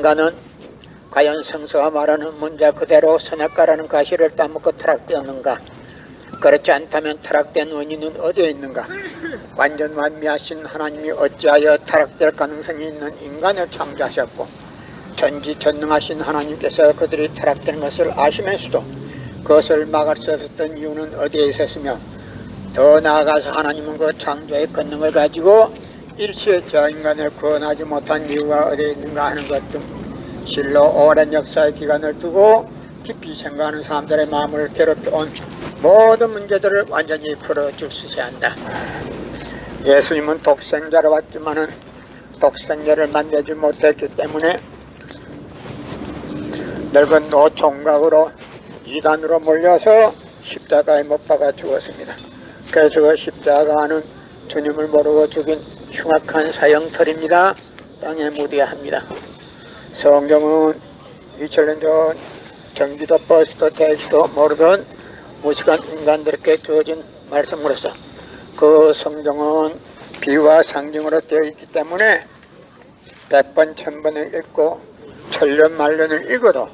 인간은 과연 성서가 말하는 문자 그대로 선악과라는 가시를 따먹고 타락되었는가? 그렇지 않다면 타락된 원인은 어디에 있는가? 완전 완미하신 하나님이 어찌하여 타락될 가능성이 있는 인간을 창조하셨고 전지전능하신 하나님께서 그들이 타락된 것을 아시면서도 그것을 막을 수 없었던 이유는 어디에 있었으며, 더 나아가서 하나님은 그 창조의 권능을 가지고 일시에 저 인간을 구원하지 못한 이유가 어디에 있는가 하는 것 등 실로 오랜 역사의 기간을 두고 깊이 생각하는 사람들의 마음을 괴롭혀온 모든 문제들을 완전히 풀어주셔야 한다. 예수님은 독생자로 왔지만은 독생자를 만나지 못했기 때문에 늙은 노총각으로 이단으로 몰려서 십자가에 못 박아 죽었습니다. 그래서 그 십자가는 주님을 모르고 죽인 흉악한 사형털입니다. 땅에 묻어야 합니다. 성경은 2000년 전 경기도 버스도 택시도 모르던 무식한 인간들에게 주어진 말씀으로서 그 성경은 비유와 상징으로 되어 있기 때문에 100번 1000번을 읽고 천년 말년을 읽어도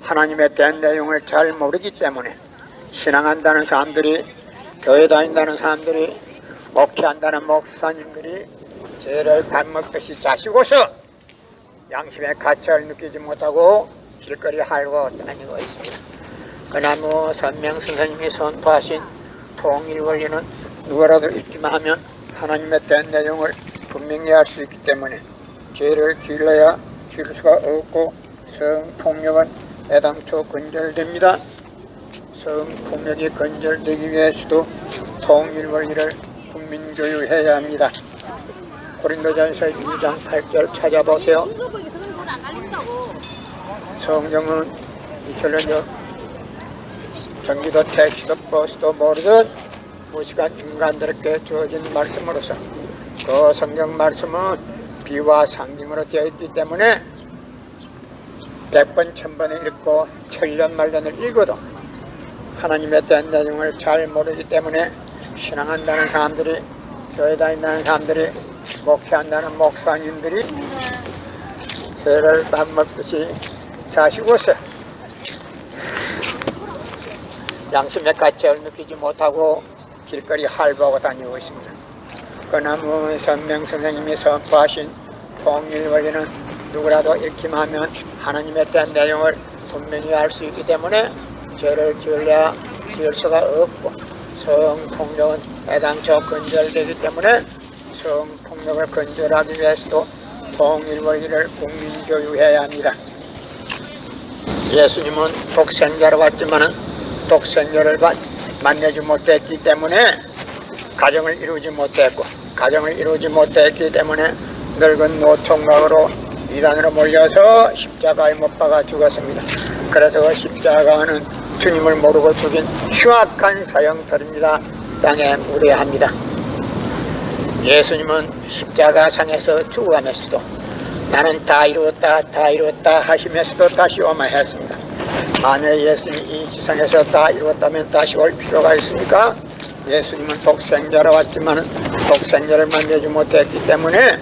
하나님에 대한 내용을 잘 모르기 때문에 신앙한다는 사람들이, 교회 다닌다는 사람들이, 목회한다는 목사님들이 죄를 밥 먹듯이 자시고서 양심의 가치를 느끼지 못하고 길거리 핥고 다니고 있습니다. 그나무 선명 선생님이 선포하신 통일 원리는 누구라도 읽기만 하면 하나님에 대한 내용을 분명히 알 수 있기 때문에 죄를 길러야 기를 수가 없고 성폭력은 애당초 근절됩니다. 성폭력이 근절되기 위해서도 통일 원리를 국민교육해야 합니다. 고린도전서 2장 8절 찾아보세요. 성경은 2000년 전 경기도 택시도 버스도 모르던 무식한 인간들에게 주어진 말씀으로서 그 성경 말씀은 비와 상징으로 되어 있기 때문에 100번 1000번을 읽고 천년 말년을 읽어도 하나님에 대한 내용을 잘 모르기 때문에 신앙한다는 사람들이, 교회 다닌다는 사람들이, 목회한다는 목사님들이 죄를 밥 먹듯이 자시고서 양심의 가치를 느끼지 못하고 길거리 핥아오고 다니고 있습니다. 그나무 선명 선생님이 선포하신 통일 원리는 누구라도 읽기만 하면 하나님에 대한 내용을 분명히 알 수 있기 때문에 죄를 지으려 지을 수가 없고 성폭력은 애당초 근절되기 때문에 성폭력을 근절하기 위해서도 통일 원리를 국민교육해야 합니다. 예수님은 독생자로 왔지만은 독생자를 만나지 못했기 때문에 가정을 이루지 못했고, 가정을 이루지 못했기 때문에 늙은 노총각으로 이단으로 몰려서 십자가에 못 박아 죽었습니다. 그래서 그 십자가는 주님을 모르고 죽인 흉악한 사형털입니다. 땅에 묻어야 합니다. 예수님은 십자가상에서 죽어가면서도 나는 다 이루었다 다 이루었다 하시면서도 다시 오마했습니다. 만약 예수님이 이 지상에서 다 이루었다면 다시 올 필요가 있습니까? 예수님은 독생자로 왔지만 독생자를 만나지 못했기 때문에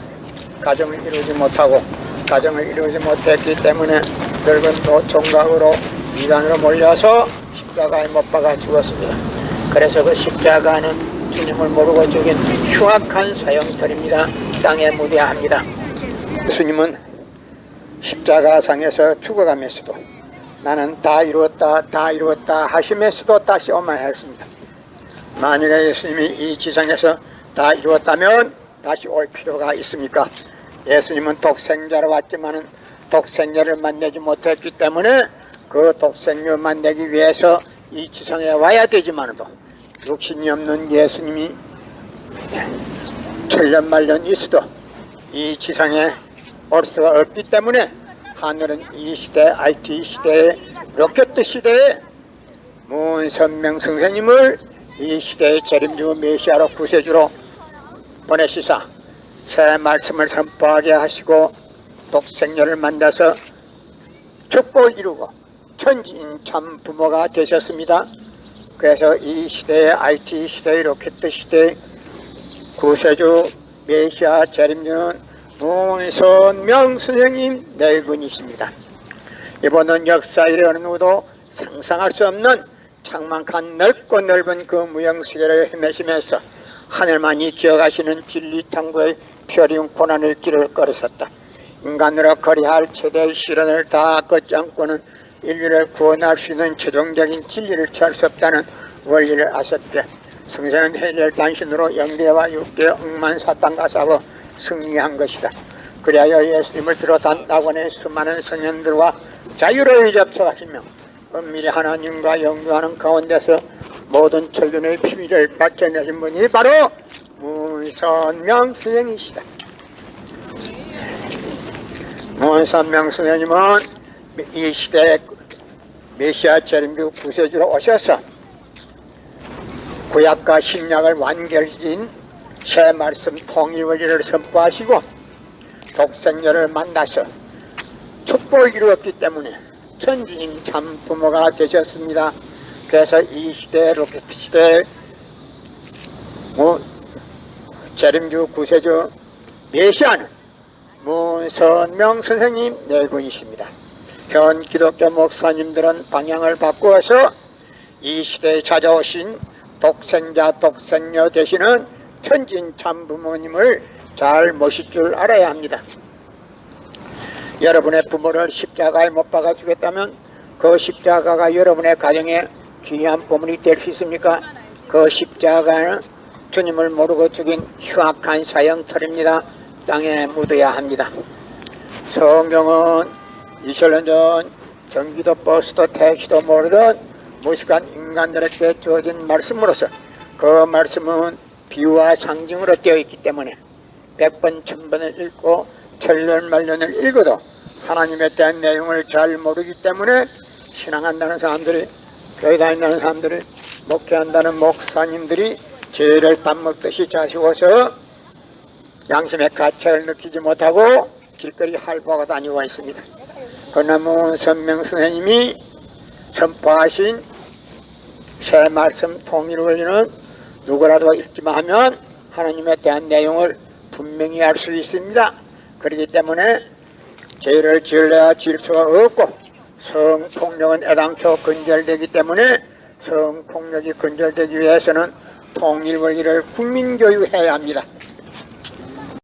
가정을 이루지 못하고, 가정을 이루지 못했기 때문에 늙은 노총각으로 이단으로 몰려서 십자가에 못 박아 죽었습니다. 그래서 그 십자가는 주님을 모르고 죽인 흉악한 사형털입니다. 땅에 묻어야 합니다. 예수님은 십자가상에서 죽어가면서도 나는 다 이루었다 다 이루었다 하시면서도 다시 오마했습니다. 만약에 예수님이 이 지상에서 다 이루었다면 다시 올 필요가 있습니까? 예수님은 독생자로 왔지만은 독생자를 만나지 못했기 때문에 그 독생자를 만나기 위해서 이 지상에 와야 되지만도 육신이 없는 예수님이 천년 말년 있어도 이 지상에 올 수가 없기 때문에 하늘은 이 시대, IT 시대에, 로켓 시대에 문선명 선생님을 이 시대의 재림주 메시아로 구세주로 보내시사 새 말씀을 선포하게 하시고 독생자를 만나서 죽고 이루고 천지인 참 부모가 되셨습니다. 그래서 이 시대의 IT 시대의 로켓 시대의 구세주 메시아 재림주는 문선명 선생님 네 분이십니다. 이번은 역사일에 어느 누구도 상상할 수 없는 창만한 넓고 넓은 그 무형세계를 헤매시면서 하늘만이 기억하시는 진리탐구의 표리운 고난의 길을 걸으셨다. 인간으로 거리할 최대의 시련을 다 걷지 않고는 인류를 구원할 수 있는 최종적인 진리를 취할 수 없다는 원리를 아셨기에 성생은 해결 단신으로 영계와 육계 억만 사탄과 싸워 승리한 것이다. 그리하여 예수님을 비롯한 낙원의 수많은 성현들과 자유로이 접촉하시며 은밀히 하나님과 영유하는 가운데서 모든 천륜의 비밀을 밝혀내신 분이 바로 문선명 선생이시다. 문선명 선생님은 이 시대의 메시아 재림교 구세주로 오셔서 구약과 신약을 완결지은 새 말씀 통일 원리를 선포하시고 독생녀를 만나서 축복을 이루었기 때문에 천지인 참 부모가 되셨습니다. 그래서 이 시대 로켓 시대 재림주 구세주 메시아는 문선명 선생님 네 분이십니다. 현 기독교 목사님들은 방향을 바꾸어서 이 시대에 찾아오신 독생자 독생녀 되시는 천진 참부모님을 잘 모실 줄 알아야 합니다. 여러분의 부모를 십자가에 못 박아 주겠다면 그 십자가가 여러분의 가정에 귀한 보물이 될 수 있습니까? 그 십자가는 주님을 모르고 죽인 흉악한 사형털입니다. 땅에 묻어야 합니다. 성경은 2000년 전 경기도 버스도 택시도 모르던 무식한 인간들에게 주어진 말씀으로서 그 말씀은 비유와 상징으로 되어 있기 때문에 100번 1000번을 읽고 천년 말년을 읽어도 하나님에 대한 내용을 잘 모르기 때문에 신앙한다는 사람들이, 교회 다닌다는 사람들이, 목회한다는 목사님들이 죄를 밥 먹듯이 자시고서 양심의 가책을 느끼지 못하고 길거리 할보하고 다니고 있습니다. 그러나 문선명 선생님이 선포하신 새 말씀 통일 원리는 누구라도 읽기만 하면 하나님에 대한 내용을 분명히 알 수 있습니다. 그렇기 때문에 죄를 지을래야 지을 수가 없고 성폭력은 애당초 근절되기 때문에 성폭력이 근절되기 위해서는 통일 원리를 국민교육해야 합니다.